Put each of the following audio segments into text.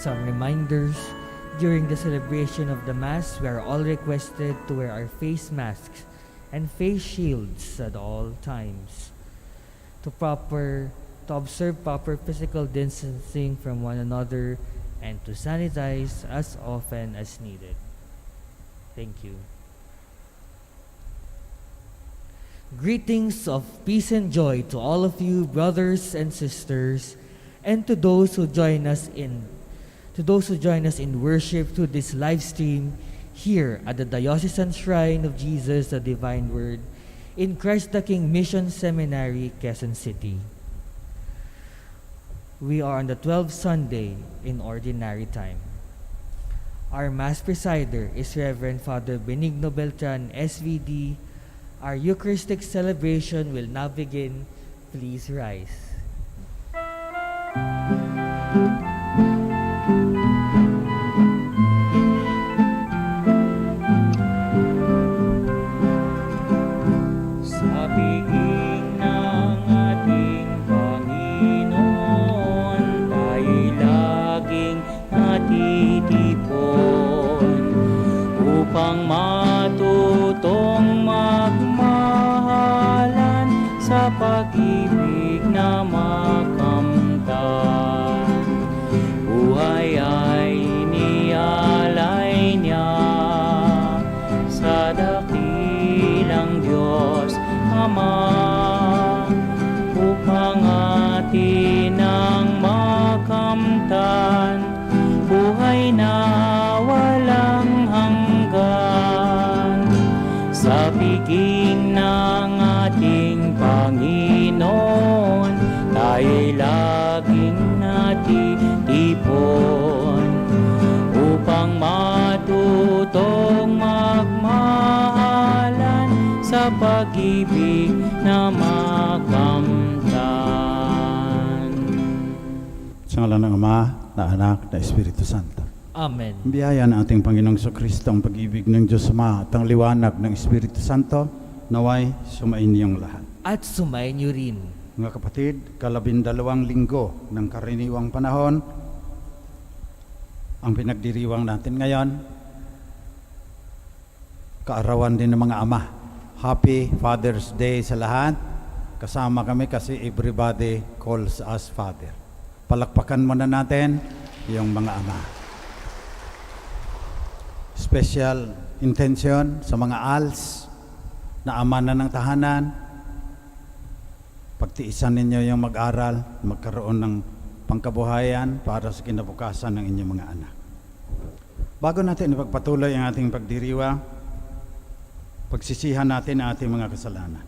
Some reminders. During the celebration of the Mass, we are all requested to wear our face masks and face shields at all times, to observe proper physical distancing from one another, and to sanitize as often as needed. Thank you. Greetings of peace and joy to all of you, brothers and sisters, and to those who join us in worship through this live stream here at the Diocesan Shrine of Jesus the Divine Word in Christ the King Mission Seminary, Quezon City. We are on the 12th Sunday in Ordinary Time. Our Mass presider is Reverend Father Benigno Beltran, SVD. Our Eucharistic celebration will now begin. Please rise. Sa piging ng ating Panginoon, tayo'y laging natitipon upang matutong magmahalan sa pag-ibig na makamtan. Buhay ay inialay niya sa dakilang Diyos Ama upang atin ang makamtan. Buhay na walang hanggan sa piging ng ating Panginoon, tayo'y laging natitipon upang matutong magmahalan sa pag-ibig na makamtan. Sa ngalan ng Ama, na Anak, na Espiritu Santo. Amen. Ang biyaya ng ating Panginoong Kristo, ang pag-ibig ng Diyos Ama at ang liwanag ng Espiritu Santo, naway sumain niyong lahat. At sumayin niyo rin. Mga kapatid, 12 linggo ng karaniwang panahon ang pinagdiriwang natin ngayon. Kaarawan din ng mga ama. Happy Father's Day sa lahat. Kasama kami kasi everybody calls us Father. Palakpakan muna natin yung mga ama. Special intention sa mga ALS na ama na ng tahanan. Pagtiisan ninyo yung mag-aral, magkaroon ng pangkabuhayan para sa kinabukasan ng inyong mga anak. Bago natin ipagpatuloy ang ating pagdiriwa, pagsisihan natin ang ating mga kasalanan.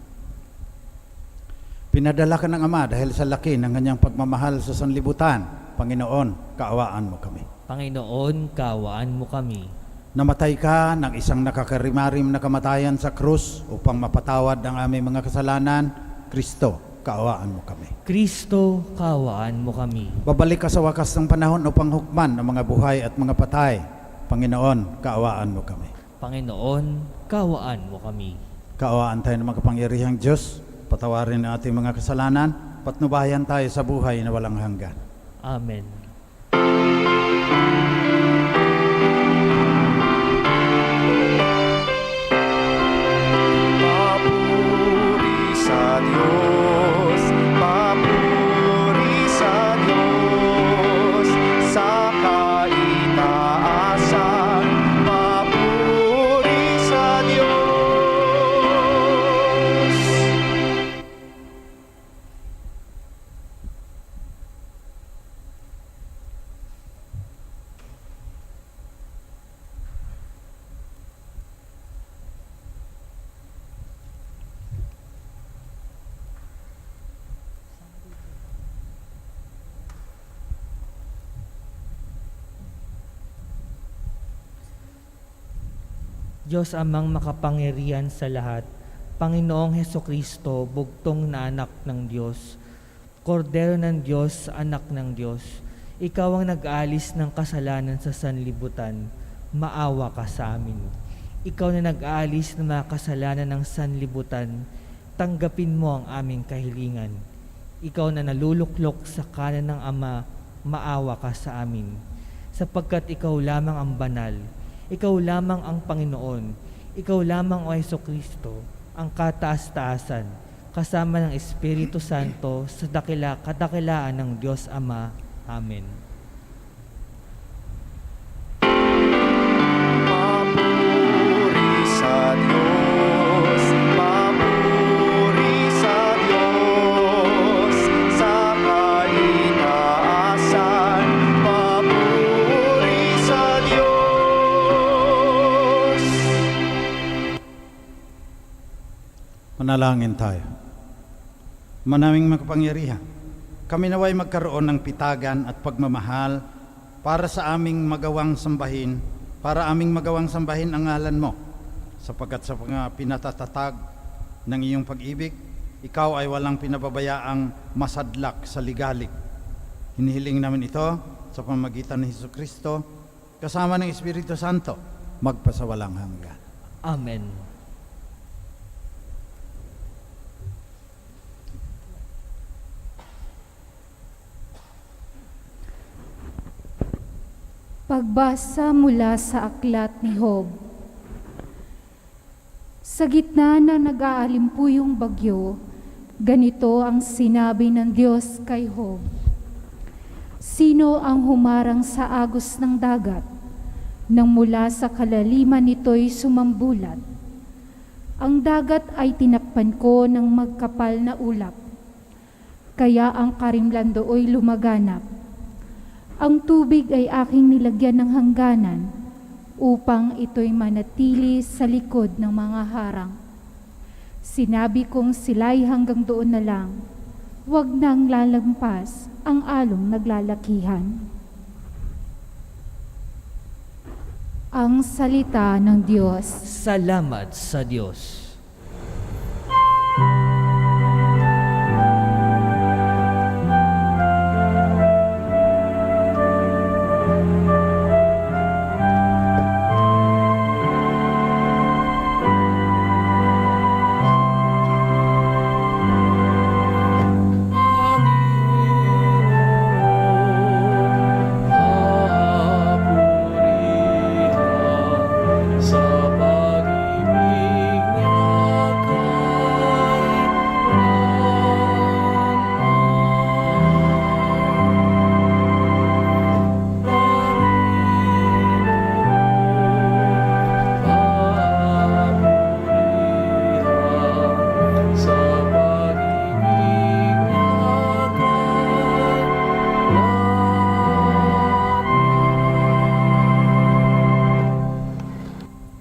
Pinadala ka ng Ama dahil sa laki ng kanyang pagmamahal sa sanlibutan. Panginoon, kaawaan mo kami. Panginoon, kaawaan mo kami. Namatay ka ng isang nakakarimarim na kamatayan sa krus upang mapatawad ang aming mga kasalanan. Kristo, kaawaan mo kami. Kristo, kaawaan mo kami. Babalik ka sa wakas ng panahon upang hukman ang mga buhay at mga patay. Panginoon, kaawaan mo kami. Panginoon, kaawaan mo kami. Kaawaan tayo ng mga kapangyarihang Diyos. Patawarin ang ating mga kasalanan. Patnubayan tayo sa buhay na walang hanggan. Amen. Papuri sa Diyos, papuri sa Diyos, sa kaitaasan, papuri sa Diyos. Diyos amang makapangyarihan sa lahat, Panginoong Hesukristo, bugtong na anak ng Diyos, Kordero ng Diyos, anak ng Diyos, ikaw ang nag-aalis ng kasalanan sa sanlibutan, maawa ka sa amin. Ikaw na nag-aalis ng mga kasalanan ng sanlibutan, tanggapin mo ang aming kahilingan. Ikaw na naluluklok sa kanan ng Ama, maawa ka sa amin. sapagkat ikaw lamang ang banal, ikaw lamang ang Panginoon, ikaw lamang o Hesukristo, ang kataas-taasan, kasama ng Espiritu Santo sa kadakilaan ng Diyos Ama. Amen. Papuri sa Diyos, papuri sa Diyos, sa kaitaasan, papuri sa Diyos. Manalangin tayo. Manaming makapangyarihan, kami naway magkaroon ng pitagan at pagmamahal para sa aming magawang sambahin, ang ngalan mo, sapagkat sa mga pinatatatag ng iyong pag-ibig, ikaw ay walang pinababayaang masadlak sa ligalig. Hinihiling namin ito sa pamamagitan ni Hesukristo, kasama ng Espiritu Santo, magpasawalang hanggan. Amen. Pagbasa mula sa aklat ni Job. Sa gitna na nag-aalimpuyong bagyo, ganito ang sinabi ng Diyos kay Job. Sino ang humarang sa agos ng dagat, nang mula sa kalaliman nito'y sumambulat? Ang dagat ay tinakpan ko ng magkapal na ulap, kaya ang karimlan dooy lumaganap. Ang tubig ay aking nilagyan ng hangganan upang ito'y manatili sa likod ng mga harang. Sinabi kong sila'y hanggang doon na lang, huwag nang lalampas ang along naglalakihan. Ang salita ng Diyos. Salamat sa Diyos.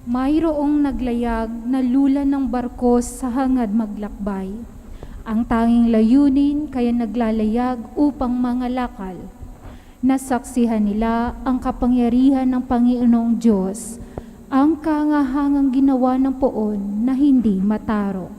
Mayroong naglayag na lula ng barko sa hangad maglakbay. Ang tanging layunin kaya naglalayag upang mangalakal. Nasaksihan nila ang kapangyarihan ng Panginoong Diyos, ang kaangahangang ginawa ng poon na hindi mataro.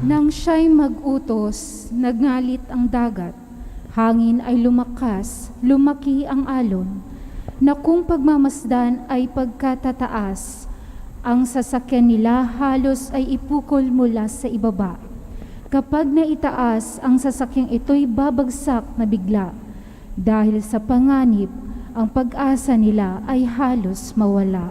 Nang siya'y mag-utos, nagngalit ang dagat, hangin ay lumakas, lumaki ang alon, na kung pagmamasdan ay pagkatataas, ang sasakyan nila halos ay ipukol mula sa ibaba. Kapag naitaas, ang sasakyang ito'y babagsak na bigla, dahil sa panganib, ang pag-asa nila ay halos mawala.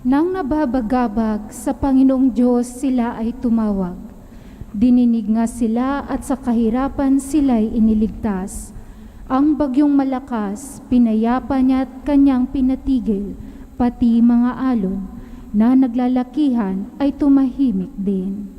Nang nababagabag sa Panginoong Diyos, sila ay tumawag. Dininig nga sila at sa kahirapan sila'y iniligtas. Ang bagyong malakas, pinayapa niya at kanyang pinatigil, pati mga alon na naglalakihan ay tumahimik din.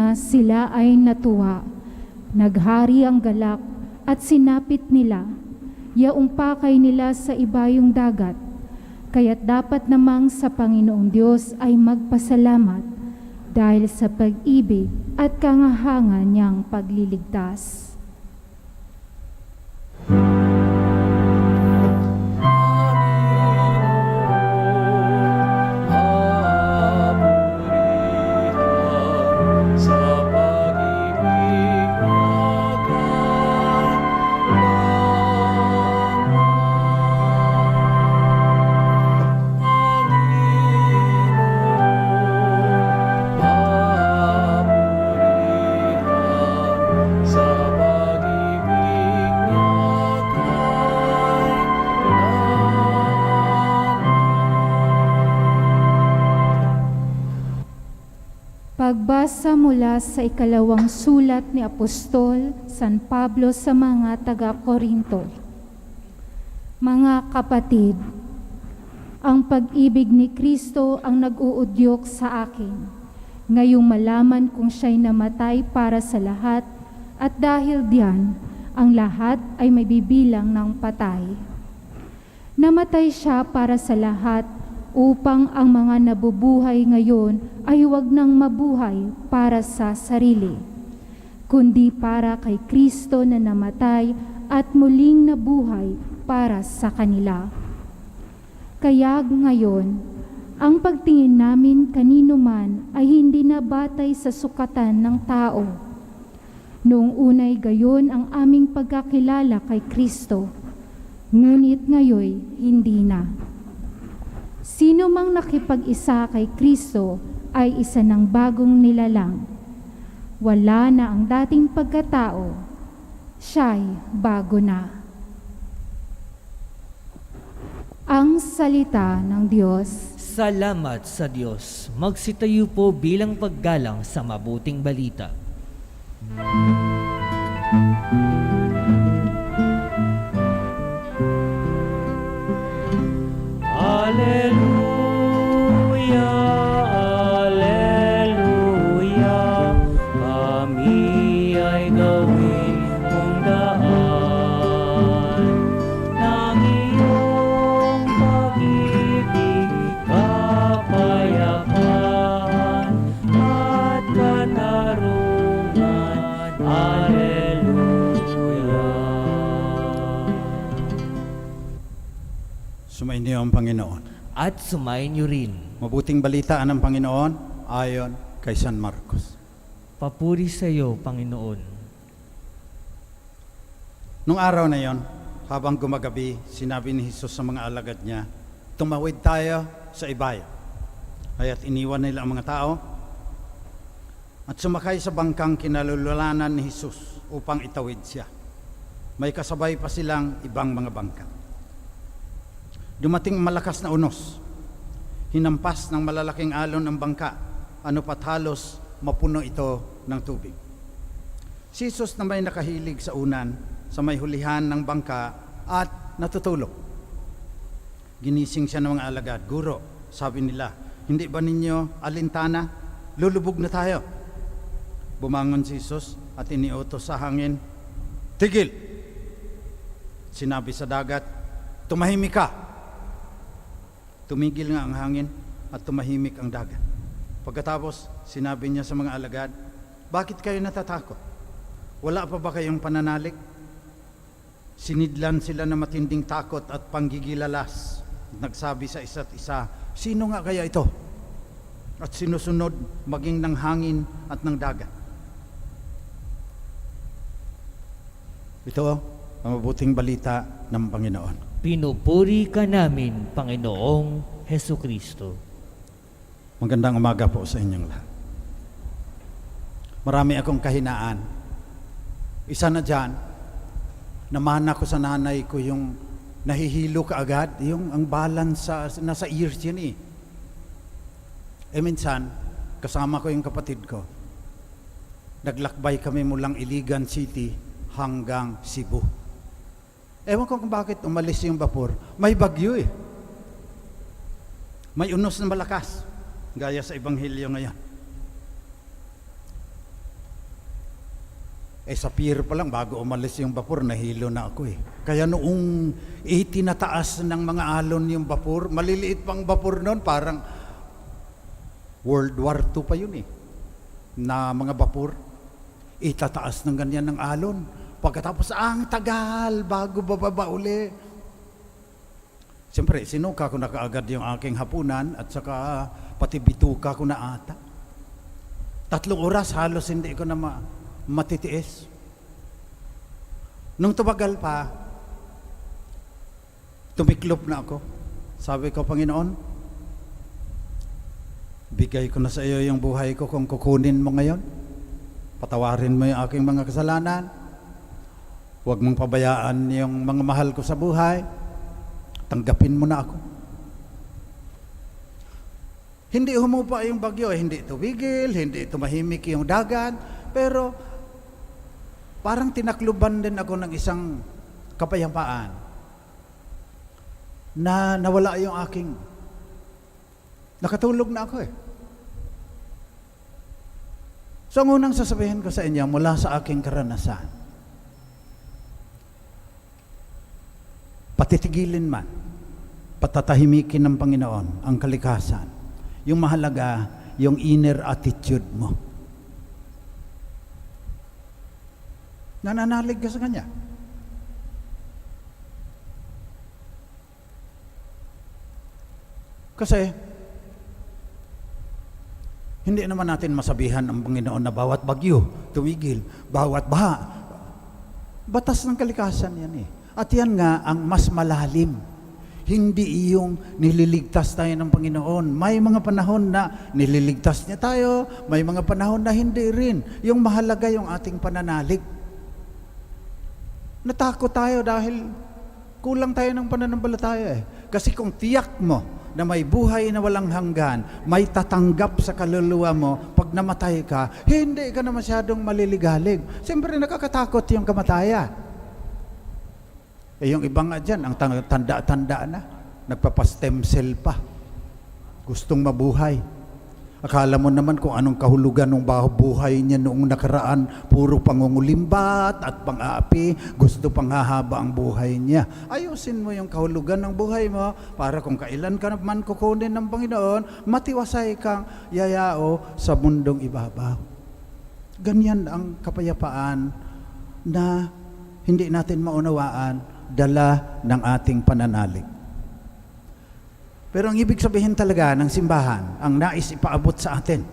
na sila ay natuwa. Naghari ang galak at sinapit nila. Yaong pakay nila sa ibayong dagat. Kaya't dapat namang sa Panginoong Diyos ay magpasalamat dahil sa pag-ibig at kangahangan niyang pagliligtas. Pagbasa mula sa ikalawang sulat ni Apostol San Pablo sa mga taga-Korinto. Mga kapatid, ang pag-ibig ni Kristo ang nag-uudyok sa akin. Ngayong malaman kung siya'y namatay para sa lahat at dahil diyan, ang lahat ay may bibilang ng patay. Namatay siya para sa lahat upang ang mga nabubuhay ngayon ay huwag nang mabuhay para sa sarili, kundi para kay Kristo na namatay at muling nabuhay para sa kanila. Kaya ngayon, ang pagtingin namin kanino man ay hindi na batay sa sukatan ng tao. Noong unay gayon ang aming pagkakilala kay Kristo, ngunit ngayoy hindi na. Sino mang nakipag-isa kay Kristo ay isa ng bagong nilalang. Wala na ang dating pagkatao, siya'y bago na. Ang salita ng Diyos. Salamat sa Diyos. Magsitayo po bilang paggalang sa mabuting balita. Alleluia, Alleluia, kami ay gawin mong daan ng iyong pag-ibig, kapayapaan at katarungan. Alleluia. Sumayin niyo ang Panginoon. At sumayin niyo rin. Mabuting balita ng Panginoon ayon kay San Marcos. Papuri sa iyo, Panginoon. Nung araw na yon, habang gumagabi, sinabi ni Jesus sa mga alagad niya, tumawid tayo sa ibayo. Kaya't iniwan nila ang mga tao at sumakay sa bangkang kinalululanan ni Jesus upang itawid siya. May kasabay pa silang ibang mga bangka. Dumating malakas na unos. Hinampas ng malalaking alon ang bangka. Ano pat halos mapuno ito ng tubig. Si Jesus na may nakahilig sa unan, sa may hulihan ng bangka at natutulog. Ginising siya ng mga alagad. Guro, sabi nila, hindi ba ninyo alintana? Lulubog na tayo. Bumangon si Jesus at iniutos sa hangin, tigil! Sinabi sa dagat, tumahimik ka! Tumigil nga ang hangin at tumahimik ang dagat. Pagkatapos, sinabi niya sa mga alagad, bakit kayo natatakot? Wala pa ba kayong pananalig? Sinidlan sila na matinding takot at panggigilalas. Nagsabi sa isa't isa, sino nga kaya ito? At sinusunod maging ng hangin at ng dagat. Ito ang mabuting balita ng Panginoon. Pinupuri ka namin, Panginoong Hesukristo. Magandang umaga po sa inyong lahat. Marami akong kahinaan. Isa na dyan, namana ko sa nanay ko yung nahihilo ka agad, yung ang balance nasa ears yan eh. Minsan, kasama ko yung kapatid ko. Naglakbay kami mulang Iligan City hanggang Cebu. Ewan ko kung bakit umalis yung vapor. May bagyo eh. May unos na malakas. Gaya sa Ebanghelyo ngayon. Sa pier pa lang, bago umalis yung vapor, nahilo na ako eh. Kaya noong itinataas ng mga alon yung vapor, maliliit pang vapor noon, parang World War II pa yun eh, na mga vapor. Itataas ng ganyan ng alon. Pagkatapos, ang tagal bago bababa uli. Siyempre, sinuka ko na kaagad yung aking hapunan at saka pati bituka ko na ata. 3 oras halos hindi ko na matitiis. Nung tumagal pa, tumiklop na ako. Sabi ko, Panginoon, bigay ko na sa iyo yung buhay ko kung kukunin mo ngayon. Patawarin mo yung aking mga kasalanan. Huwag mong pabayaan yung mga mahal ko sa buhay. Tanggapin mo na ako. Hindi humupa yung bagyo, hindi tumigil, hindi tumahimik yung dagat, pero parang tinakluban din ako ng isang kapayapaan na nawala yung aking, nakatulog na ako eh. So ang unang sasabihin ko sa inyo mula sa aking karanasan, patitigilin man, patatahimikin ng Panginoon ang kalikasan. Yung mahalaga, yung inner attitude mo. Nananalig ka sa Kanya. Kasi, hindi naman natin masabihan ang Panginoon na bawat bagyo, tumigil, bawat baha. Batas ng kalikasan yan eh. At yan nga ang mas malalim. Hindi yung nililigtas tayo ng Panginoon. May mga panahon na nililigtas niya tayo, may mga panahon na hindi rin. Yung mahalaga yung ating pananalig. Natakot tayo dahil kulang tayo ng pananampalataya eh. Kasi kung tiyak mo na may buhay na walang hanggan, may tatanggap sa kaluluwa mo, pag namatay ka, hindi ka na masyadong maliligalig. Siyempre nakakatakot yung kamatayan. Yung iba nga dyan, ang tanda-tanda na, nagpapa-stem cell pa. Gustong mabuhay. Akala mo naman kung anong kahulugan ng buhay niya noong nakaraan, puro pangungulimbat at pang-aapi, gusto pang hahaba ang buhay niya. Ayusin mo yung kahulugan ng buhay mo para kung kailan ka naman kukunin ng Panginoon, matiwasay kang yayao sa mundong ibabaw. Ganyan ang kapayapaan na hindi natin maunawaan, dala ng ating pananalig. Pero ang ibig sabihin talaga ng simbahan, ang nais ipaabot sa atin,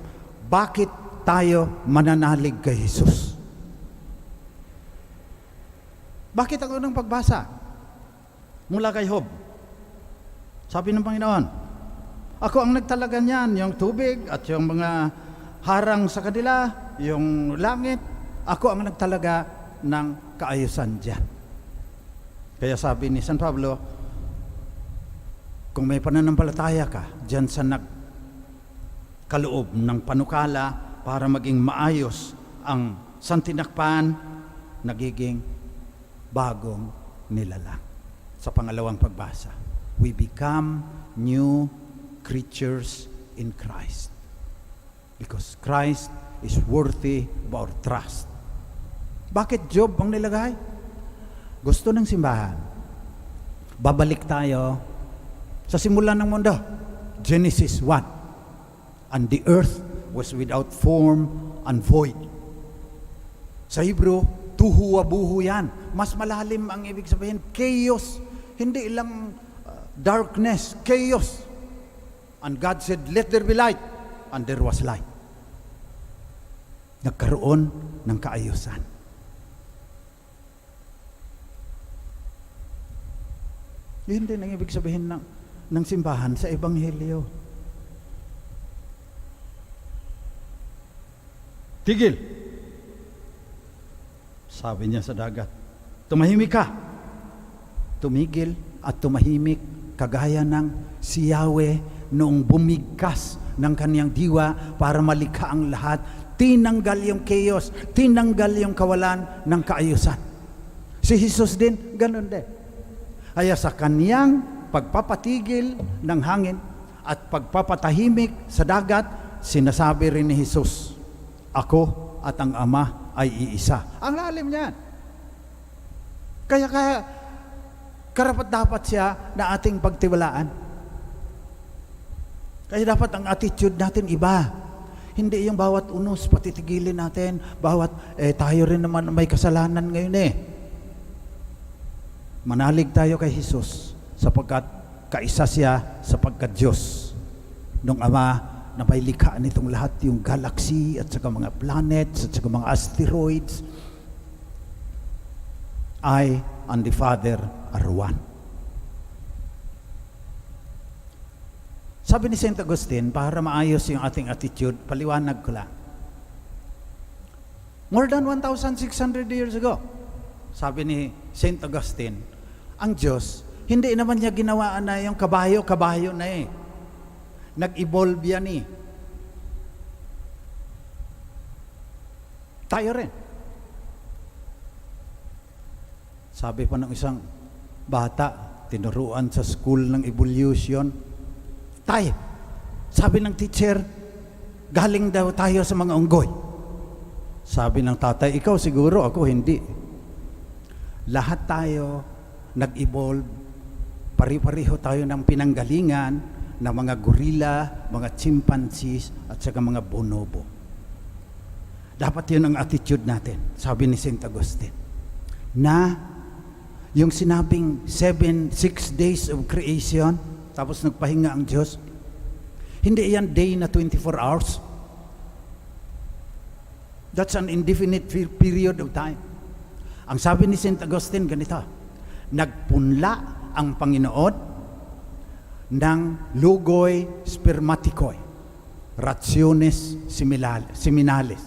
bakit tayo mananalig kay Jesus? Bakit ang unang pagbasa? Mula kay Job. Sabi ng Panginoon, ako ang nagtalaga niyan, yung tubig at yung mga harang sa kanila, yung langit, ako ang nagtalaga ng kaayusan diyan. Kaya sabi ni San Pablo, kung may pananampalataya ka diyan sa nagkaloob ng panukala para maging maayos ang santinakpan, nagiging bagong nilalang. Sa pangalawang pagbasa, we become new creatures in Christ. Because Christ is worthy of our trust. Bakit Job ang nilagay? Gusto ng simbahan. Babalik tayo sa simula ng mundo. Genesis 1. And the earth was without form and void. Sa Hebrew, tuhu wabuhu yan. Mas malalim ang ibig sabihin. Chaos. Hindi lang darkness. Chaos. And God said, let there be light. And there was light. Nagkaroon ng kaayusan. Yun din ang ibig sabihin ng simbahan sa Ebanghelyo. Tigil. Sabi niya sa dagat, tumahimik ka. Tumigil at tumahimik kagaya ng si Yahweh noong bumigkas ng kaniyang diwa para malikha ang lahat. Tinanggal yung chaos, tinanggal yung kawalan ng kaayusan. Si Jesus din, ganun din. Kaya sa kaniyang pagpapatigil ng hangin at pagpapatahimik sa dagat, sinasabi rin ni Jesus, ako at ang Ama ay iisa. Ang lalim niyan. Kaya karapat-dapat siya na ating pagtiwalaan. Kaya dapat ang attitude natin iba. Hindi yung bawat unos patitigilin natin, bawat tayo rin naman may kasalanan ngayon eh. Manalig tayo kay Jesus sapagkat kaisa siya sapagkat Diyos. Nung Ama na may likha nitong lahat, yung galaxy at saka mga planets at saka mga asteroids, I and the Father are one. Sabi ni St. Augustine, para maayos yung ating attitude, paliwanag ko lang. More than 1,600 years ago, sabi ni St. Augustine, ang Diyos, hindi naman niya ginawaan na yung kabayo na eh. Nag-evolve yan eh. Tayo rin. Sabi pa ng isang bata, tinuruan sa school ng evolution, tayo. Sabi ng teacher, galing daw tayo sa mga unggoy. Sabi ng tatay, ikaw siguro, ako hindi. Lahat tayo nag-evolve, pari-pariho tayo ng pinanggalingan ng mga gorilla, mga chimpanzees, at saka mga bonobo. Dapat yun ang attitude natin, sabi ni St. Augustine. Na yung sinabing 6 days of creation, tapos nagpahinga ang Diyos, hindi yan day na 24 hours. That's an indefinite period of time. Ang sabi ni St. Augustine, ganito, nagpunla ang Panginoon ng lugoy spermatikoy, rationes seminales,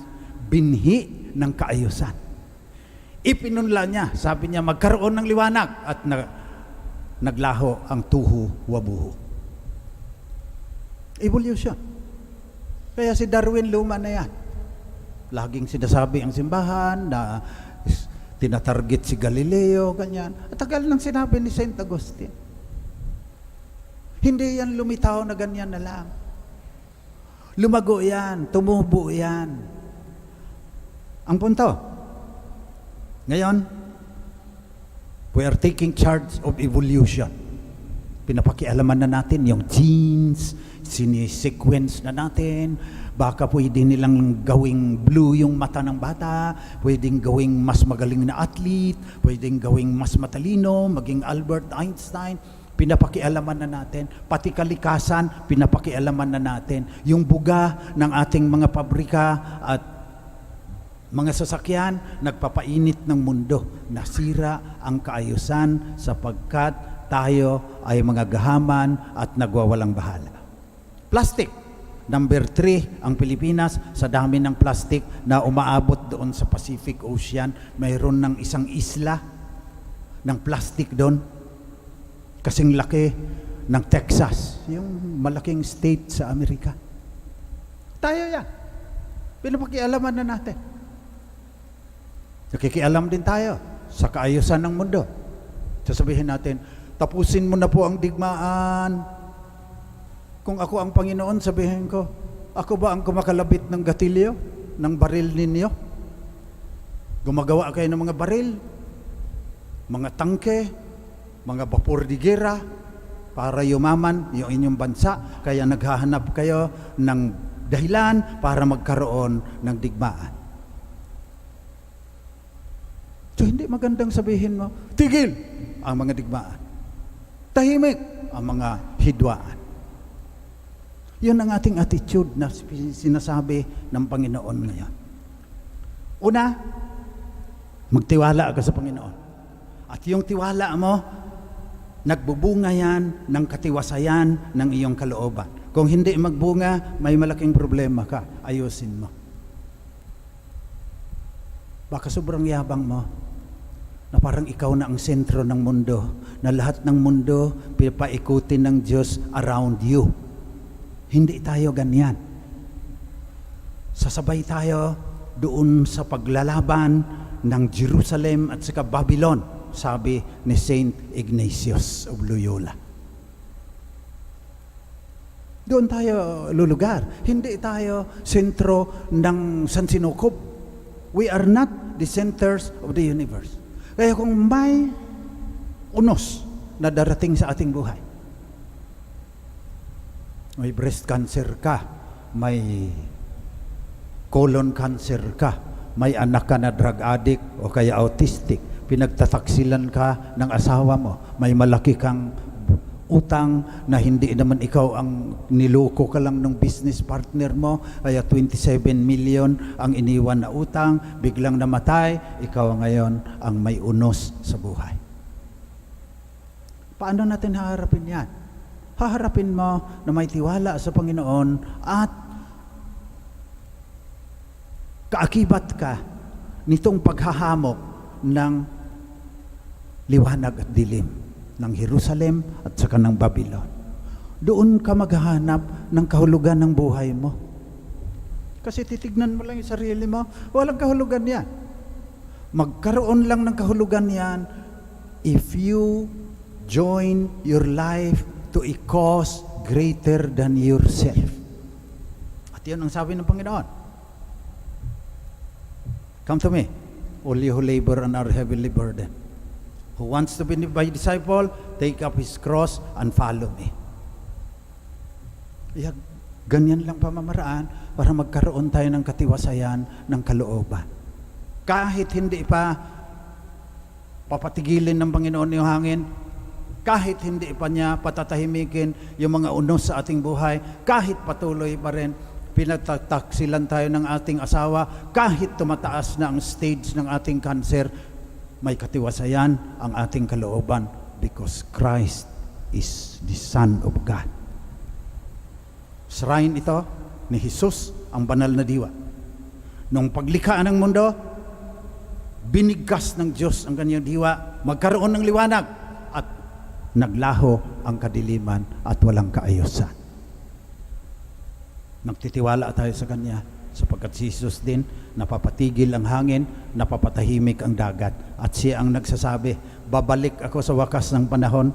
binhi ng kaayusan. Ipinunla niya, sabi niya, magkaroon ng liwanag at naglaho ang tuho wabuho. Evolution. Kaya si Darwin luma na yan. Laging sinasabi ang simbahan na tinatarget si Galileo, ganyan. At tagal nang sinabi ni St. Augustine. Hindi yan lumitaw na ganyan na lang. Lumago yan, tumubo yan. Ang punto, ngayon, we are taking charge of evolution. Pinapakialaman na natin yung genes, sinisequence na natin. Baka pwede nilang gawing blue yung mata ng bata, pwedeng gawing mas magaling na athlete, pwedeng gawing mas matalino, maging Albert Einstein. Pinapakialaman na natin. Pati kalikasan, pinapakialaman na natin. Yung buga ng ating mga pabrika at mga sasakyan, nagpapainit ng mundo. Nasira ang kaayusan sapagkat tayo ay mga gahaman at nagwawalang bahala. Plastic. Number 3, ang Pilipinas, sa dami ng plastic na umaabot doon sa Pacific Ocean, mayroon ng isang isla ng plastic doon. Kasing laki ng Texas, yung malaking state sa Amerika. Tayo yan. Pinapakialaman na natin. Nakikialam din tayo sa kaayusan ng mundo. Sasabihin natin, tapusin mo na po ang digmaan. Kung ako ang Panginoon, sabihin ko, ako ba ang kumakalabit ng gatilyo, ng baril ninyo? Gumagawa kayo ng mga baril, mga tangke, mga bapor de gera, para yumaman yung inyong bansa, kaya naghahanap kayo ng dahilan para magkaroon ng digmaan. So hindi magandang sabihin mo, tigil ang mga digmaan. Tahimik ang mga hidwaan. Yun ang ating attitude na sinasabi ng Panginoon ngayon. Una, magtiwala ka sa Panginoon. At yung tiwala mo, nagbubunga yan ng katiwasayan ng iyong kalooban. Kung hindi magbunga, may malaking problema ka. Ayusin mo. Baka sobrang yabang mo na parang ikaw na ang sentro ng mundo, na lahat ng mundo pipaikutin ng Diyos around you. Hindi tayo ganyan. Sasabay tayo doon sa paglalaban ng Jerusalem at saka Babylon, sabi ni Saint Ignatius of Loyola. Doon tayo lulugar. Hindi tayo sentro ng San Sinukob. We are not the centers of the universe. Kaya kung may unos na darating sa ating buhay, may breast cancer ka, may colon cancer ka, may anak ka na drug addict o kaya autistic, pinagtataksilan ka ng asawa mo, may malaki kang utang na hindi naman ikaw ang niloko ka lang ng business partner mo, kaya 27 million ang iniwan na utang, biglang namatay, ikaw ngayon ang may unos sa buhay. Paano natin haharapin yan? Haharapin mo na may tiwala sa Panginoon at kaakibat ka nitong paghahamok ng liwanag at dilim ng Jerusalem at saka ng Babylon. Doon ka maghahanap ng kahulugan ng buhay mo. Kasi titignan mo lang yung sarili mo, walang kahulugan yan. Magkaroon lang ng kahulugan yan if you join your life to a cause greater than yourself. At yan ang sabi ng Panginoon. Come to me, all you who labor and are heavily burdened. Who wants to be my disciple, take up his cross and follow me. Ganyan lang pamamaraan para magkaroon tayo ng katiwasayan ng kalooban. Kahit hindi pa papatigilin ng Panginoon yung hangin, kahit hindi pa niya patatahimikin yung mga unos sa ating buhay, kahit patuloy pa rin pinagtataksilan tayo ng ating asawa, kahit tumataas na ang stage ng ating cancer, may katiwasayan ang ating kalooban because Christ is the Son of God. Shrine ito ni Jesus, ang banal na diwa. Nung paglikha ng mundo, binigkas ng Diyos ang kanyang diwa, magkaroon ng liwanag at naglaho ang kadiliman at walang kaayusan. Nagtitiwala tayo sa Kanya sapagkat si Jesus din napapatigil ang hangin, napapatahimik ang dagat. At siya ang nagsasabi, babalik ako sa wakas ng panahon.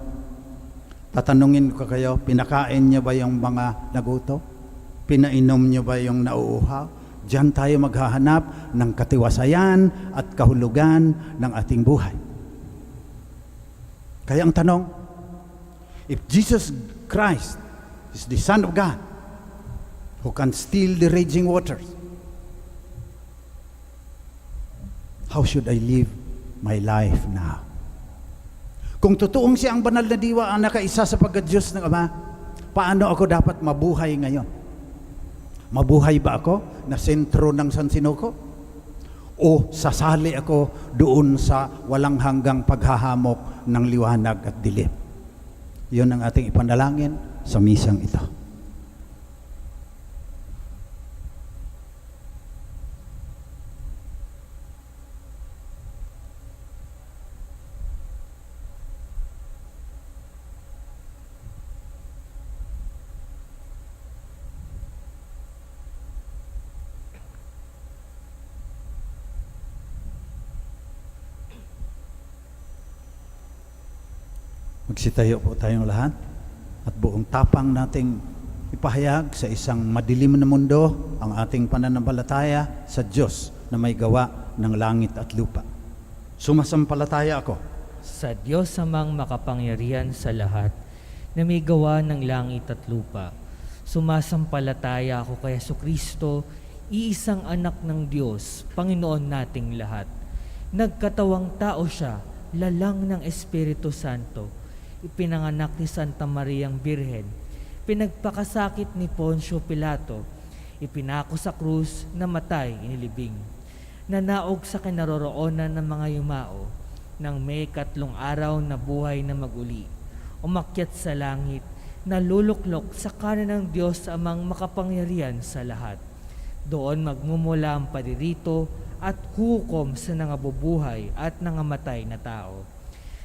Tatanungin ko kayo, pinakain niyo ba yung mga nagutom? Pinainom niyo ba yung nauuhaw? Diyan tayo maghahanap ng katiwasayan at kahulugan ng ating buhay. Kaya ang tanong, if Jesus Christ is the Son of God, who can still the raging waters, how should I live my life now? Kung totoong siya ang banal na diwa ang nakaisa sa pagka-Diyos ng Ama, paano ako dapat mabuhay ngayon? Mabuhay ba ako na sentro ng San Sinuko? O sasali ako doon sa walang hanggang paghahamok ng liwanag at dilim? Yun ang ating ipanalangin sa misang ito. Magsitayo po tayong lahat at buong tapang nating ipahayag sa isang madilim na mundo ang ating pananampalataya sa Diyos na may gawa ng langit at lupa. Sumasampalataya ako Sa Diyos amang makapangyarihan sa lahat na may gawa ng langit at lupa. Sumasampalataya ako kay Jesucristo, iisang anak ng Diyos, Panginoon nating lahat. Nagkatawang tao siya, lalang ng Espiritu Santo. Ipinanganak ni Santa Mariang Birhen, pinagpakasakit ni Poncio Pilato, ipinako sa krus, namatay, inilibing. Nanaog sa kinaroroonan ng mga yumao, nang may 3 araw na buhay na maguli. Umakyat sa langit, naluluklok sa kanan ng Diyos amang makapangyarihan sa lahat. Doon magmumula ang paririto at hukom sa nangabubuhay at nangamatay na tao.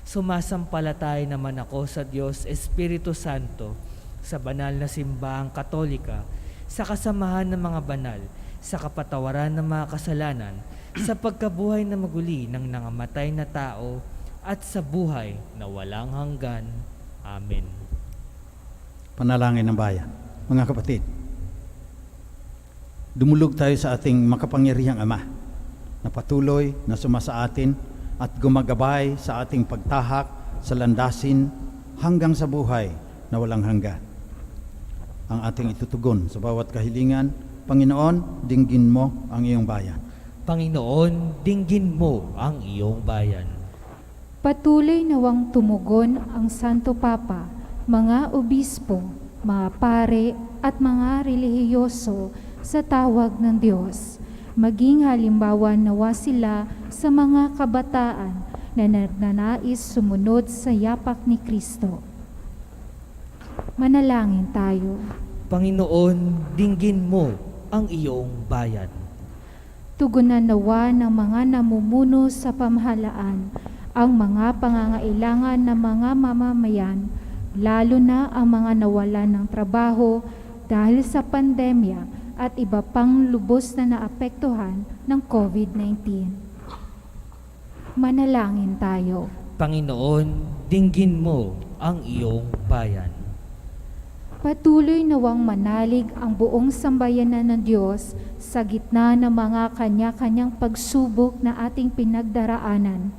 Sumasampalataya naman ako sa Diyos Espiritu Santo, sa banal na simbahang Katolika, sa kasamahan ng mga banal, sa kapatawaran ng mga kasalanan, sa pagkabuhay na maguli ng nangamatay na tao, at sa buhay na walang hanggan. Amen. Panalangin ng bayan. Mga kapatid, dumulog tayo sa ating makapangyarihang Ama na patuloy na sumasa atin at gumagabay sa ating pagtahak sa landasin hanggang sa buhay na walang hanggan. Ang ating itutugon sa bawat kahilingan, Panginoon, dinggin mo ang iyong bayan. Panginoon, dinggin mo ang iyong bayan. Patuloy nawang tumugon ang Santo Papa, mga obispo, mga pare at mga relihiyoso sa tawag ng Diyos. Maging halimbawa nawa sila sa mga kabataan na nagnanais sumunod sa yapak ni Kristo. Manalangin tayo. Panginoon, dinggin mo ang iyong bayan. Tugunan nawa ng mga namumuno sa pamahalaan ang mga pangangailangan ng mga mamamayan, lalo na ang mga nawalan ng trabaho dahil sa pandemya at iba pang lubos na naapektuhan ng COVID-19. Manalangin tayo. Panginoon, dinggin mo ang iyong bayan. Patuloy nawang manalig ang buong sambayanan ng Diyos sa gitna ng mga kanya-kanyang pagsubok na ating pinagdaraanan.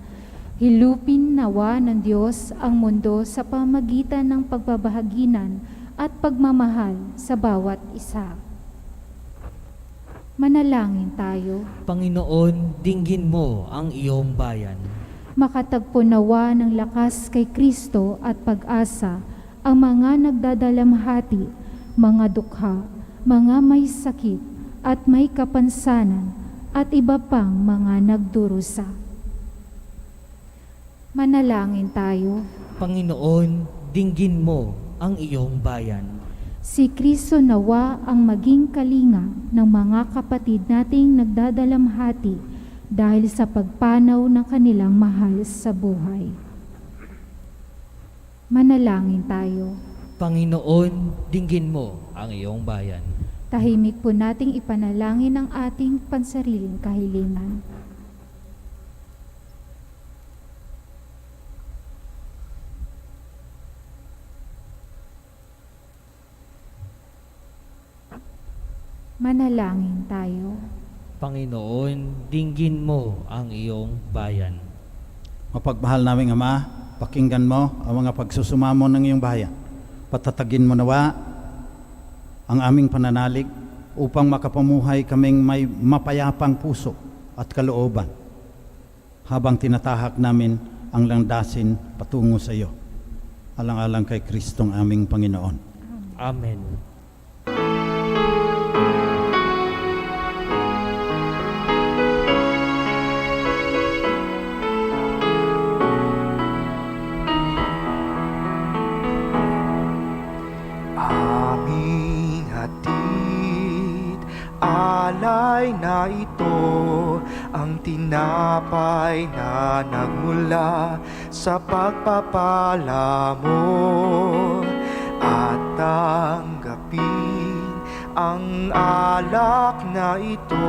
Hilupin nawa ng Diyos ang mundo sa pamagitan ng pagbabahaginan at pagmamahal sa bawat isa. Manalangin tayo. Panginoon, dinggin mo ang iyong bayan. Makatagpo nawa ng lakas kay Kristo at pag-asa ang mga nagdadalamhati, mga dukha, mga may sakit at may kapansanan at iba pang mga nagdurusa. Manalangin tayo. Panginoon, dinggin mo ang iyong bayan. Si Kristo nawa ang maging kalinga ng mga kapatid nating nagdadalamhati dahil sa pagpanaw ng kanilang mahal sa buhay. Manalangin tayo. Panginoon, dinggin mo ang iyong bayan. Tahimik po nating ipanalangin ang ating pansariling kahilingan. Manalangin tayo. Panginoon, dinggin mo ang iyong bayan. Mapagmahal naming Ama, pakinggan mo ang mga pagsusumamo ng iyong bayan. Patatagin mo nawa ang aming pananalig upang makapamuhay kaming may mapayapang puso at kalooban habang tinatahak namin ang landasin patungo sa iyo. Alang-alang kay Kristong aming Panginoon. Amen. Aming hatid, alay na ito, ang tinapay na nagmula sa pagpapala mo. At tanggapin ang alak na ito,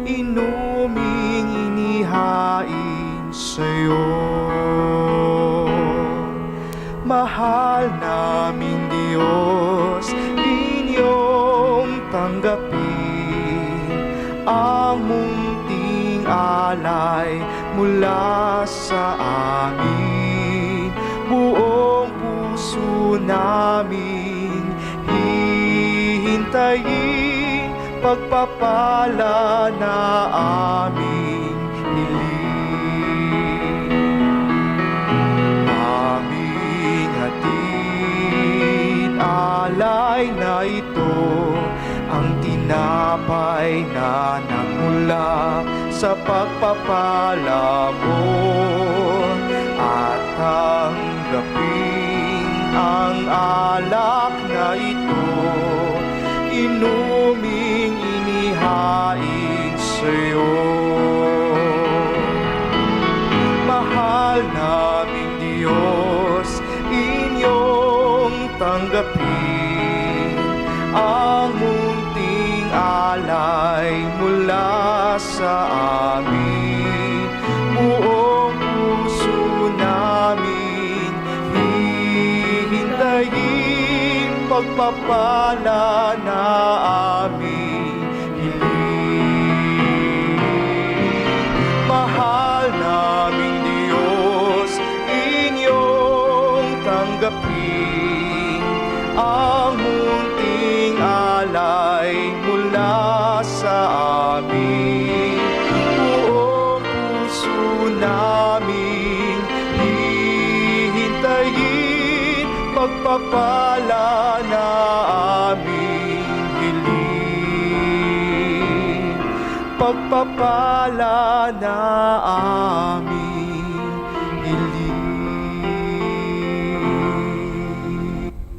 inuming inihain sa'yo. Mahal naming Diyos, inyong tanggapin ang munting alay mula sa amin. Buong puso namin hihintayin pagpapala na aming hiling. Alay na ito, ang tinapay na nagmula sa pagpapala mo. At tanggapin ang alak na ito, inuming inihain sa'yo. Mahal naming Diyos, inyong tanggapin ang munting alay mula sa amin. Buong puso namin hihintayin pagpapala na aming hiling. pagpapala na aming hiling, pagpapala na aming hiling.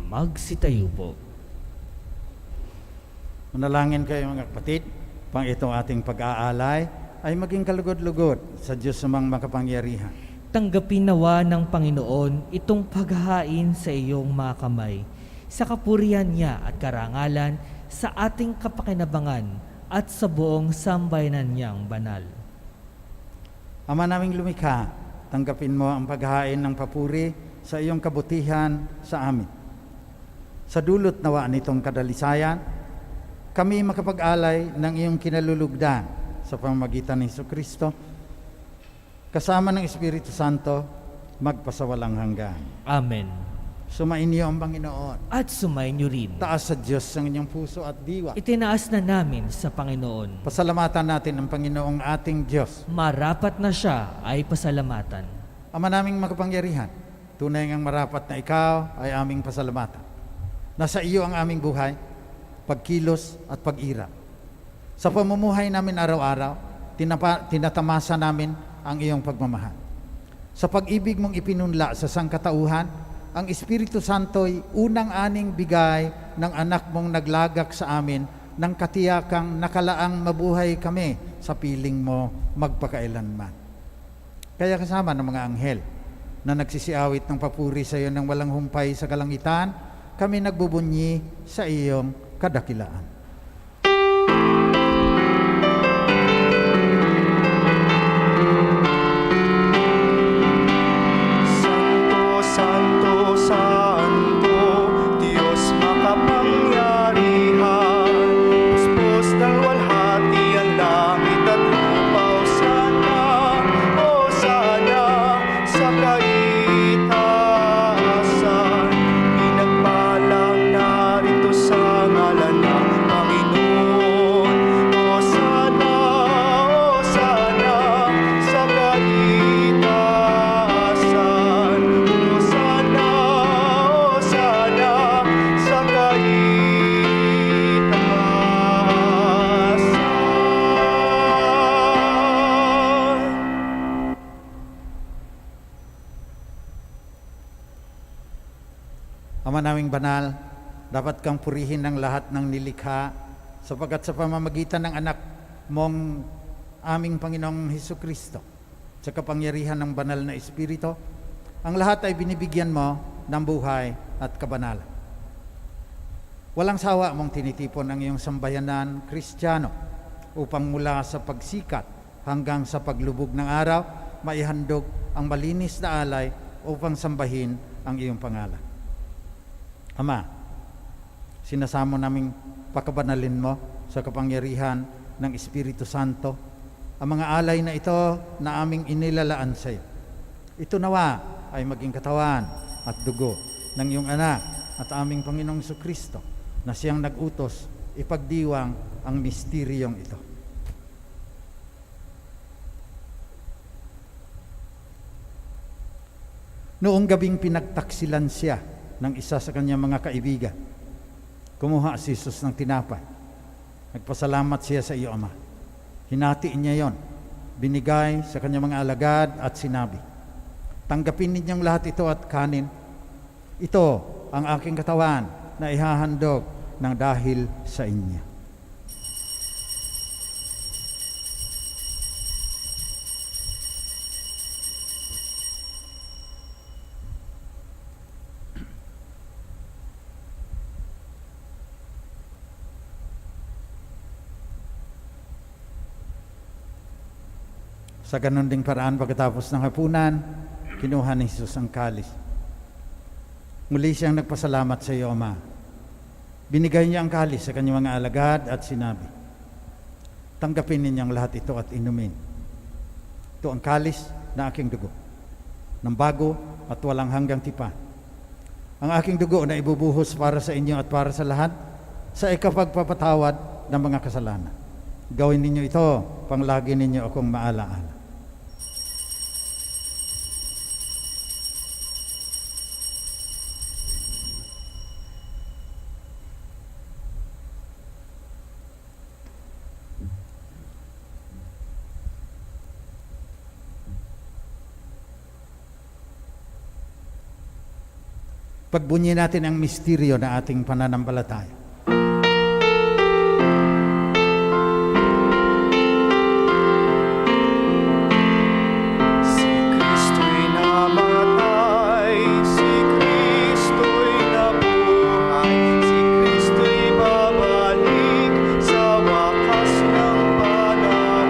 Magsitayo po. Manalangin kayo mga kapatid, pang itong ating pag-aalay ay maging kalugod-lugod sa Diyos namang makapangyarihan. Tanggapin nawa ng Panginoon itong paghahain sa iyong mga kamay, sa kapurihan niya at karangalan, sa ating kapakinabangan at sa buong sambayanan niyang banal. Ama naming lumikha, tanggapin mo ang paghahain ng papuri sa iyong kabutihan sa amin. Sa dulot nawa nitong kadalisayan, kami makapag-alay ng iyong kinalulugdan sa pamamagitan ni Jesucristo, kasama ng Espiritu Santo, magpasawalang hanggan. Amen. Sumainyo ang Panginoon. At sumainyo rin. Taas sa Diyos ang inyong puso at diwa. Itinaas na namin sa Panginoon. Pasalamatan natin ang Panginoong ating Diyos. Marapat na siya ay pasalamatan. Ama naming makapangyarihan, tunay ngang marapat na ikaw ay aming pasalamatan. Nasa iyo ang aming buhay, pagkilos at pag-ira. Sa pamumuhay namin araw-araw, tinatamasa namin ang iyong pagmamahal. Sa pag-ibig mong ipinunla sa sangkatauhan, ang Espiritu Santo'y unang aning bigay ng anak mong naglagak sa amin ng katiyakang nakalaang mabuhay kami sa piling mo magpakailanman. Kaya kasama ng mga anghel na nagsisiawit ng papuri sa iyo ng walang humpay sa kalangitan, kami nagbubunyi sa iyong kadakilaan. Santo, Santo, Diyos makapangyarihan, puspos ng walhati ang langit at lupa. Hosana sa kaitaasan, pinagpalang narito sa ngalan ng Panginoon. Hosana, Hosana sa kaitaasan, Hosana, Hosana sa kaitaasan. Ama naming banal, dapat kang purihin ng lahat ng nilikha, sapagkat sa pamamagitan ng anak mong aming Panginoong Hesukristo, sa kapangyarihan ng banal na Espiritu, ang lahat ay binibigyan mo ng buhay at kabanalan. Walang sawa mong tinitipon ang iyong sambayanan Kristiyano upang mula sa pagsikat hanggang sa paglubog ng araw, maihandog ang malinis na alay upang sambahin ang iyong pangalan. Ama, sinasamo naming pakabanalin mo sa kapangyarihan ng Espiritu Santo ang mga alay na ito na aming inilalaan sa iyo. Ito nawa ay maging katawan at dugo ng iyong anak at aming Panginoong Jesucristo na siyang nag-utos ipagdiwang ang misteryong ito. Noong gabing pinagtaksilan siya ng isa sa kanyang mga kaibigan, kumuha si Jesus ng tinapay. Nagpasalamat siya sa iyo, Ama. Hinati niya yon, binigay sa kanyang mga alagad at sinabi, tanggapin ninyong lahat ito at kanin. Ito ang aking katawan na ihahandog ng dahil sa inyo. Sa ganun ding paraan, pagkatapos ng hapunan, kinuha ni Jesus ang kalis. Muli siyang nagpasalamat sa iyo, Ama. Binigay niya ang kalis sa kanyang mga alagad at sinabi, tanggapin ninyong lahat ito at inumin. Ito ang kalis na aking dugo, ng bago at walang hanggang tipan. Ang aking dugo na ibubuhos para sa inyo at para sa lahat, sa ikapagpapatawad ng mga kasalanan. Gawin ninyo ito, panglagi ninyo akong maalaala. Pagbunyi natin ang misteryo na ating pananampalataya. Si Kristo'y namatay, si Kristo'y nabuhay, si Kristo'y babalik sa wakas ng panahon.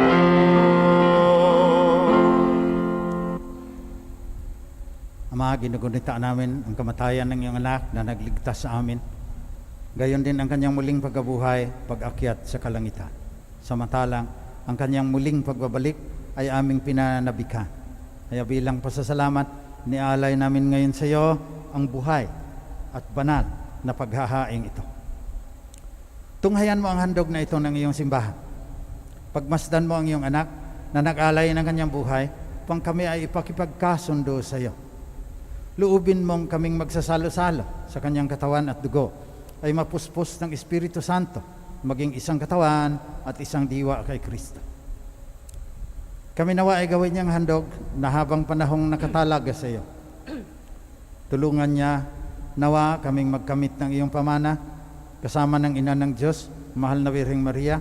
Ama, ginugunita namin ang kamatayan ng iyong anak na nagligtas sa amin. Gayon din ang kanyang muling pagkabuhay, pag-akyat sa kalangitan. Samantalang, ang kanyang muling pagbabalik ay aming pinananabikan. Kaya bilang pasasalamat, nialay namin ngayon sa iyo ang buhay at banal na paghahaing ito. Tunghayan mo ang handog na ito ng iyong simbahan. Pagmasdan mo ang iyong anak na nag-alay ng kanyang buhay, pang kami ay ipakipagkasundo sa iyo. Luubin mong kaming magsasalo-salo sa kanyang katawan at dugo, ay mapuspos ng Espiritu Santo, maging isang katawan at isang diwa kay Kristo. Kami nawa ay gawin niyang handog na habang panahong nakatalaga sa iyo. Tulungan niya nawa kaming magkamit ng iyong pamana, kasama ng Ina ng Diyos, Mahal na Birheng Maria,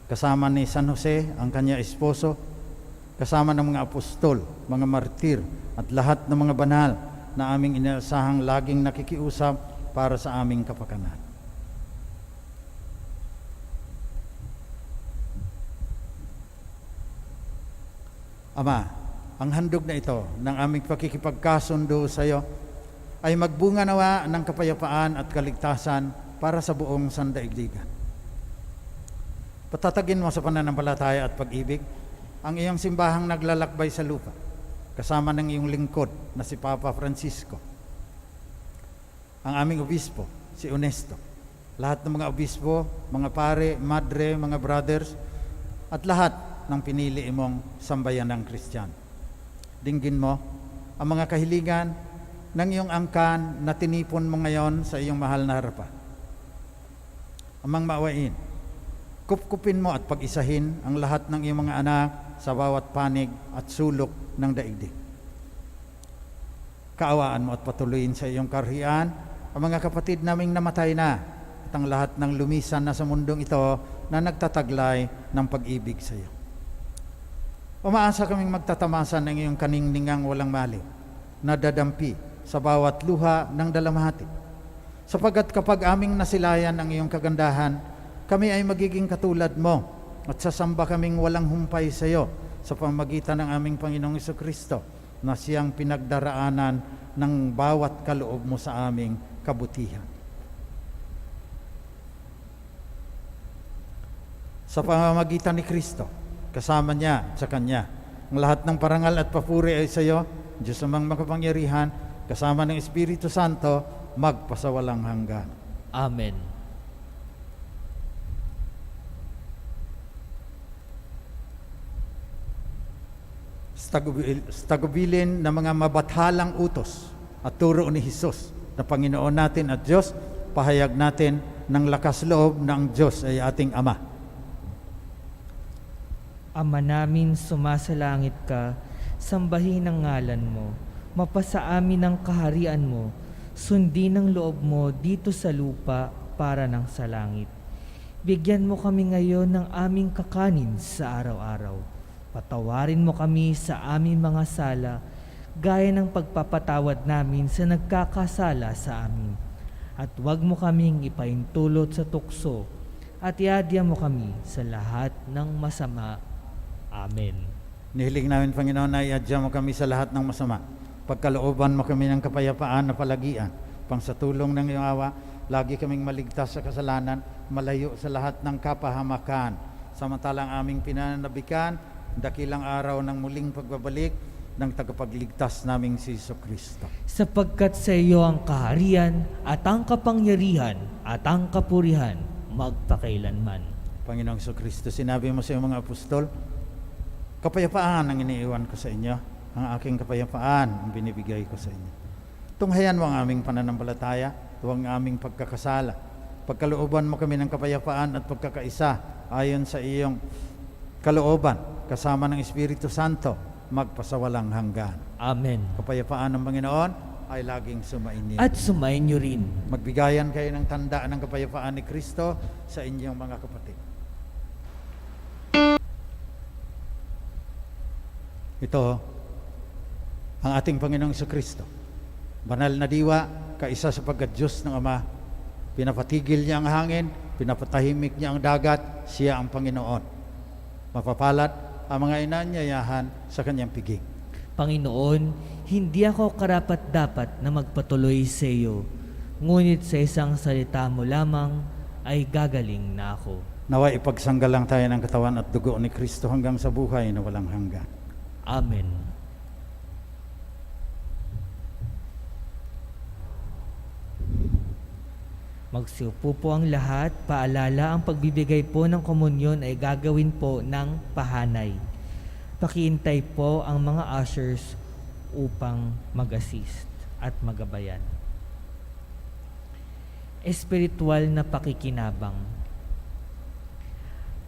kasama ni San Jose, ang kanya esposo, kasama ng mga apostol, mga martir, at lahat ng mga banal na aming inaasahang laging nakikiusap para sa aming kapakanan. Ama, ang handog na ito ng aming pakikipagkasundo sa iyo ay magbunga nawa ng kapayapaan at kaligtasan para sa buong sandaigdigan. Patatagin mo sa pananampalataya at pag-ibig ang iyong simbahang naglalakbay sa lupa, kasama ng iyong lingkod na si Papa Francisco, ang aming obispo, si Onesto, lahat ng mga obispo, mga pare, madre, mga brothers, at lahat ng pinili mong sambayan ng Kristiyano. Dinggin mo ang mga kahilingan ng iyong angkan na tinipon mo ngayon sa iyong mahal na harapan. Amang maawain, kupkupin mo at pag-isahin ang lahat ng iyong mga anak sa bawat panig at sulok ng daigdig. Kaawaan mo at patuloyin sa iyong karhian ang mga kapatid naming namatay na at ang lahat ng lumisan na sa mundong ito na nagtataglay ng pag-ibig sa iyo. Umaasa kaming magtatamasan ng iyong kaningningang walang mali na dadampi sa bawat luha ng dalamhati. Sapagkat kapag aming nasilayan ang iyong kagandahan, kami ay magiging katulad mo at sasamba kaming walang humpay sa iyo sa pamagitan ng aming Panginoong Jesucristo na siyang pinagdaraanan ng bawat kaloob mo sa aming kabutihan. Sa pamamagitan ni Kristo, kasama niya at sa Kanya, ang lahat ng parangal at papuri ay sa iyo, Diyos amang makapangyarihan, kasama ng Espiritu Santo, magpasawalang hanggan. Amen. Tagubilin ng mga mabathalang utos at turo ni Jesus na Panginoon natin at Diyos, pahayag natin ng lakas loob na ang Diyos ay ating Ama. Ama namin, sumasalangit ka, sambahin ang ngalan mo, mapasa amin ang kaharian mo, sundin ang loob mo dito sa lupa para ng sa langit. Bigyan mo kami ngayon ng aming kakanin sa araw-araw. Patawarin mo kami sa aming mga sala, gaya ng pagpapatawad namin sa nagkakasala sa amin. At huwag mo kaming ipaintulot sa tukso, at iadya mo kami sa lahat ng masama. Amen. Nihiling namin, Panginoon, na iadya mo kami sa lahat ng masama. Pagkalooban mo kami ng kapayapaan na palagian, pang sa tulong ng iyong awa, lagi kaming maligtas sa kasalanan, malayo sa lahat ng kapahamakan. Samantalang aming pinananabikan, dakilang araw ng muling pagbabalik ng tagapagligtas naming si Jesucristo. Sapagkat sa iyo ang kaharian at ang kapangyarihan at ang kapurihan magpakailanman. Panginoong Jesucristo, sinabi mo sa iyong mga apostol, kapayapaan ang iniiwan ko sa inyo, ang aking kapayapaan ang binibigay ko sa inyo. Tunghayan mo ang aming pananampalataya, tuwang aming pagkakasala. Pagkalooban mo kami ng kapayapaan at pagkakaisa ayon sa iyong kalooban, kasama ng Espiritu Santo, magpasawalang hanggan. Amen. Kapayapaan ng Panginoon, ay laging sumainyo. At sumainyo rin. Magbigayan kayo ng tanda ng kapayapaan ni Kristo sa inyong mga kapatid. Ito, ang ating Panginoong Kristo. Banal na diwa, kaisa sa pagka-Diyos ng Ama. Pinapatigil niya ang hangin, pinapatahimik niya ang dagat, siya ang Panginoon. Mapapalat ang mga inanyayahan sa kanyang piging. Panginoon, hindi ako karapat-dapat na magpatuloy sa iyo, ngunit sa isang salita mo lamang ay gagaling na ako. Naway ipagsanggalang tayo ng katawan at dugo ni Kristo hanggang sa buhay na walang hanggan. Amen. Magsiupo po ang lahat. Paalala, ang pagbibigay po ng komunyon ay gagawin po ng pahanay. Pakiintay po ang mga ushers upang mag-assist at magabayan. Espiritual na pakikinabang.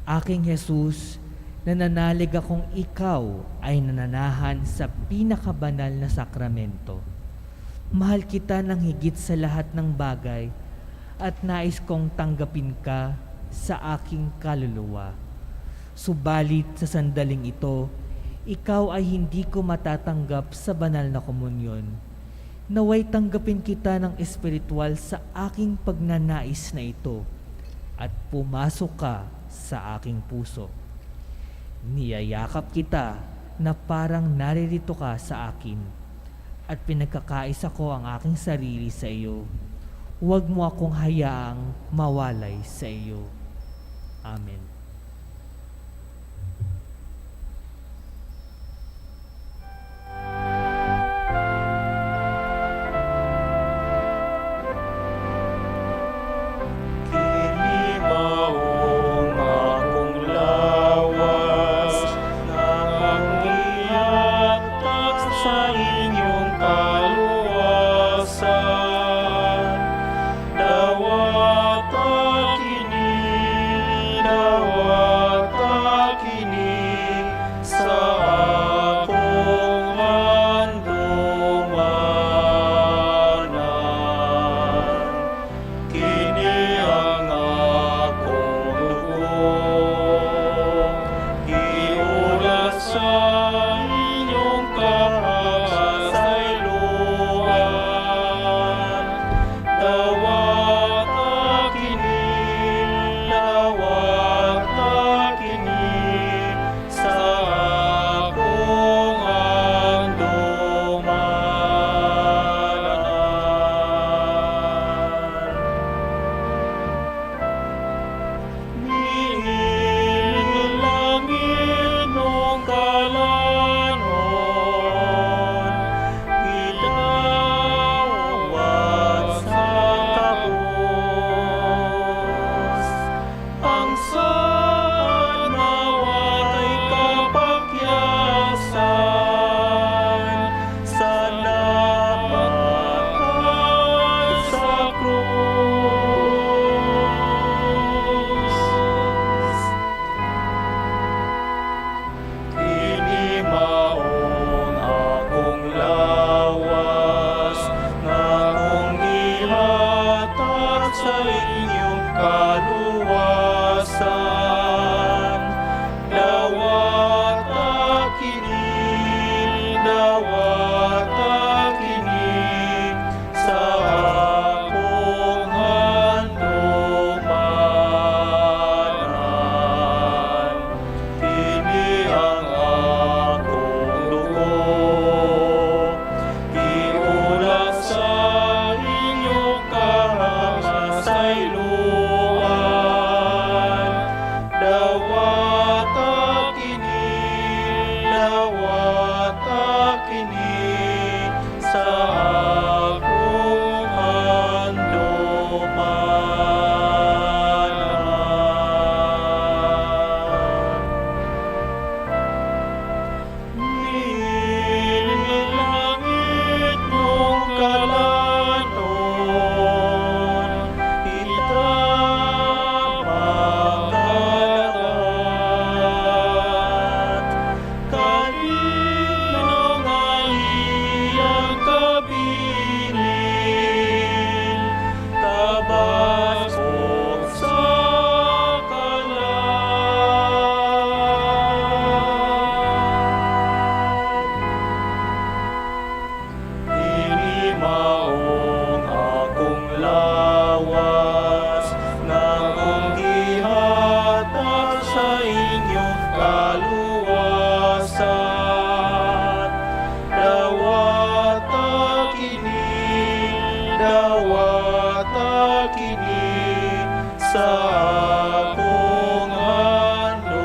Aking Jesus, nananalig akong ikaw ay nananahan sa pinakabanal na sakramento. Mahal kita ng higit sa lahat ng bagay at nais kong tanggapin ka sa aking kaluluwa. Subalit sa sandaling ito, ikaw ay hindi ko matatanggap sa banal na komunyon. Naway tanggapin kita ng espiritual sa aking pagnanais na ito at pumasok ka sa aking puso. Niyayakap kita na parang naririto ka sa akin at pinagkakaisa ko ang aking sarili sa iyo. Huwag mo akong hayaang mawalay sa iyo. Amen. Kinimaong akong lawas ng agiyatak sa inyong kaluwasan. Dawat akini sa akong handumanan. Kini ang akong dugo, iulat sa inyong kahasayloan. Dawat akini sa akong handumanan. Nilangin nung kalanon, idawat sa kabos. Ang sanawat ay kapakyasan, salamat at sa krus. Kinimaong akong lawas na akong ihatat sa inyong kaluwasan. Dawat akini sa akong handumanan. Kini ang akong dugo, iulat sa inyong kahasayloan. Dawat akini sa akong handumanan. Nilangit mong kalanon, idawat sa akong handumanan.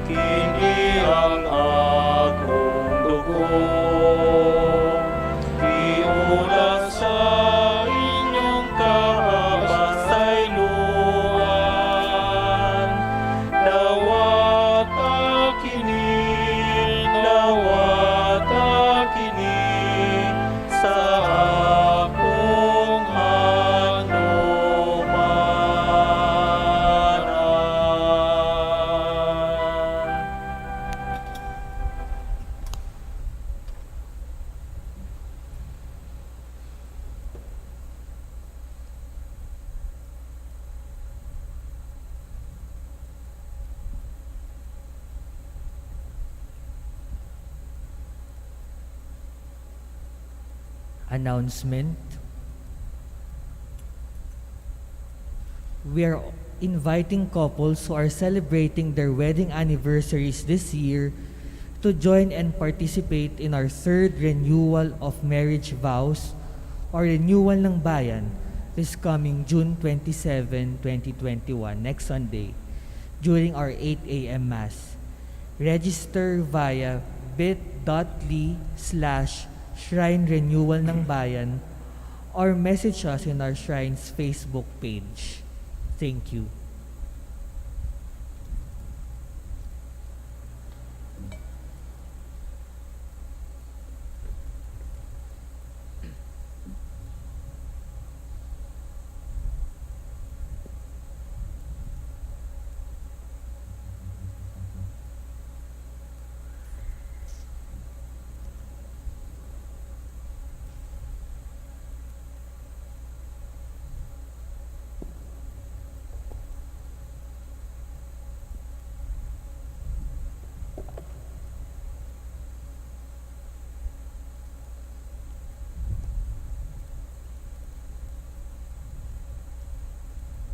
Kini ang akong dugo, iulat sa inyong kabasayloan. Nawata kini sa akong hanumanan. Announcement. We are inviting couples who are celebrating their wedding anniversaries this year to join and participate in our third renewal of marriage vows or renewal ng bayan this coming June 27, 2021, next Sunday, during our 8 a.m. Mass. Register via bit.ly/Shrine Renewal ng Bayan or message us in our Shrine's Facebook page. Thank you.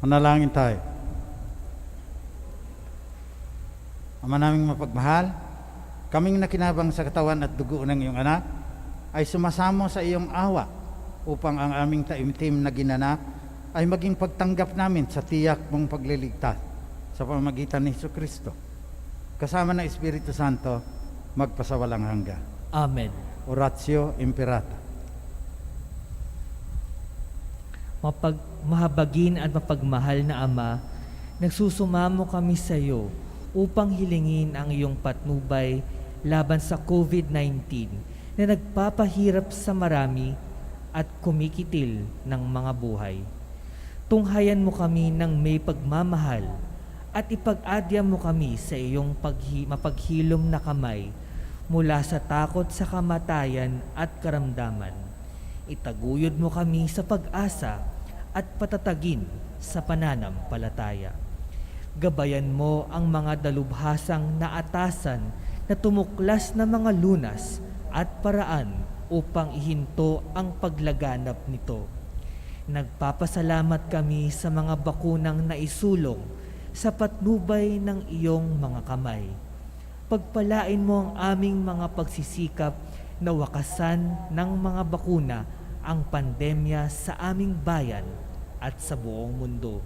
Manalangin tayo. Ama naming mapagmahal, kaming nakinabang sa katawan at dugo ng iyong anak, ay sumasamo sa iyong awa upang ang aming taimtim na ginanap ay maging pagtanggap namin sa tiyak mong pagliligtas sa pamamagitan ni Jesucristo. Kasama ng Espiritu Santo, magpasawalang hanggan. Amen. Oratio Imperata. Mahabagin at mapagmahal na Ama, nagsusumamo kami sa iyo upang hilingin ang iyong patnubay laban sa COVID-19 na nagpapahirap sa marami at kumikitil ng mga buhay. Tunghayan mo kami ng may pagmamahal at ipag-adya mo kami sa iyong mapaghilom na kamay mula sa takot sa kamatayan at karamdaman. Itaguyod mo kami sa pag-asa at patatagin sa pananampalataya. Gabayan mo ang mga dalubhasang naatasan na tumuklas na mga lunas at paraan upang ihinto ang paglaganap nito. Nagpapasalamat kami sa mga bakunang naisulong sa patnubay ng iyong mga kamay. Pagpalain mo ang aming mga pagsisikap na wakasan ng mga bakuna ang pandemya sa aming bayan at sa buong mundo.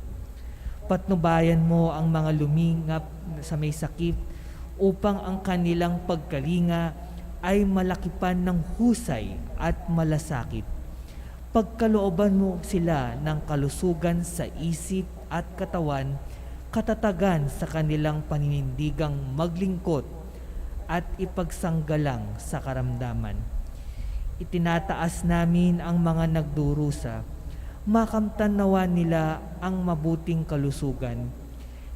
Patnubayan mo ang mga lumingap sa may sakit upang ang kanilang pagkalinga ay malakipan ng husay at malasakit. Pagkalooban mo sila ng kalusugan sa isip at katawan, katatagan sa kanilang paninindigang maglingkod at ipagsanggalang sa karamdaman. Itinataas namin ang mga nagdurusa, makamtan nawa nila ang mabuting kalusugan.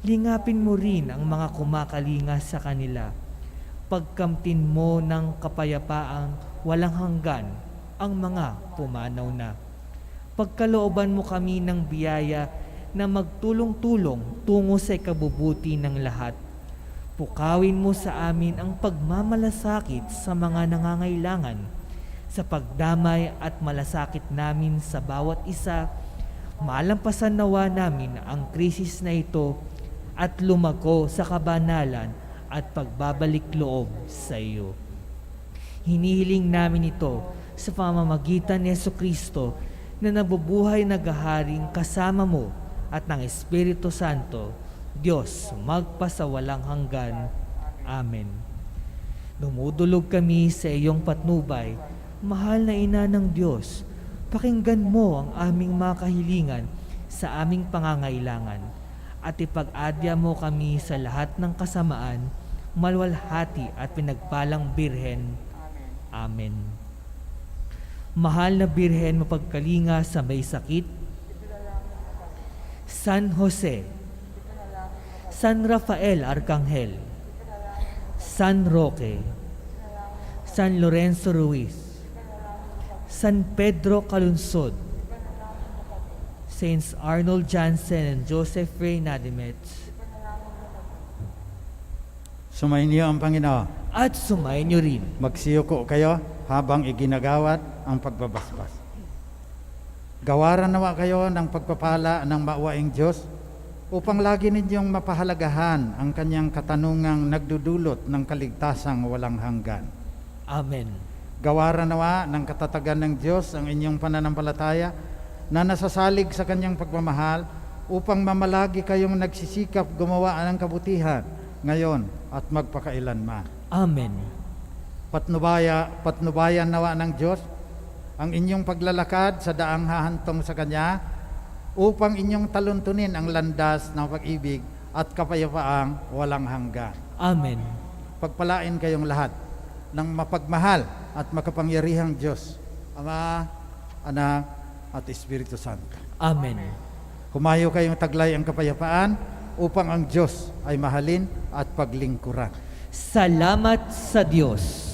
Lingapin mo rin ang mga kumakalinga sa kanila. Pagkamtin mo ng kapayapaang walang hanggan ang mga pumanaw na. Pagkalooban mo kami ng biyaya na magtulong-tulong tungo sa ikabubuti ng lahat. Pukawin mo sa amin ang pagmamalasakit sa mga nangangailangan. Sa pagdamay at malasakit namin sa bawat isa, malampasan nawa namin ang krisis na ito at lumago sa kabanalan at pagbabalik loob sa iyo. Hinihiling namin ito sa pamamagitan ni Jesucristo na nabubuhay naghaharing kasama mo at ng Espiritu Santo, Diyos, magpasawalang hanggan. Amen. Dumudulog kami sa iyong patnubay, mahal na Ina ng Diyos. Pakinggan mo ang aming mga kahilingan sa aming pangangailangan at ipag-adya mo kami sa lahat ng kasamaan, malwalhati at pinagpalang Birhen. Amen. Mahal na Birhen, mapagkalinga sa may sakit, San Jose, San Rafael Arcangel, San Roque, San Lorenzo Ruiz, San Pedro Calunsod, Saints Arnold Jansen and Joseph Ray Nadimets, Sumainyo ang Panginoon. at sumainyo rin. Magsiyuko kayo habang iginagawad ang pagbabasbas. Gawaran nawa kayo ng pagpapala ng maawaing Diyos upang lagi ninyong mapahalagahan ang kanyang katanungang nagdudulot ng kaligtasang walang hanggan. Amen. Gawaran nawa ng katatagan ng Diyos ang inyong pananampalataya na nasasalig sa kanyang pagmamahal upang mamalagi kayong nagsisikap gumawa ng kabutihan ngayon at magpakailanman. Amen. Patnubayan nawa ng Diyos ang inyong paglalakad sa daang hahantong sa Kanya upang inyong taluntunin ang landas ng pag-ibig at kapayapaang walang hanggan. Amen. Pagpalain kayong lahat ng mapagmahal at makapangyarihang Diyos, Ama, Anak, at Espiritu Santo. Amen. Humayo kayong taglay ang kapayapaan upang ang Diyos ay mahalin at paglingkuran. Salamat sa Diyos.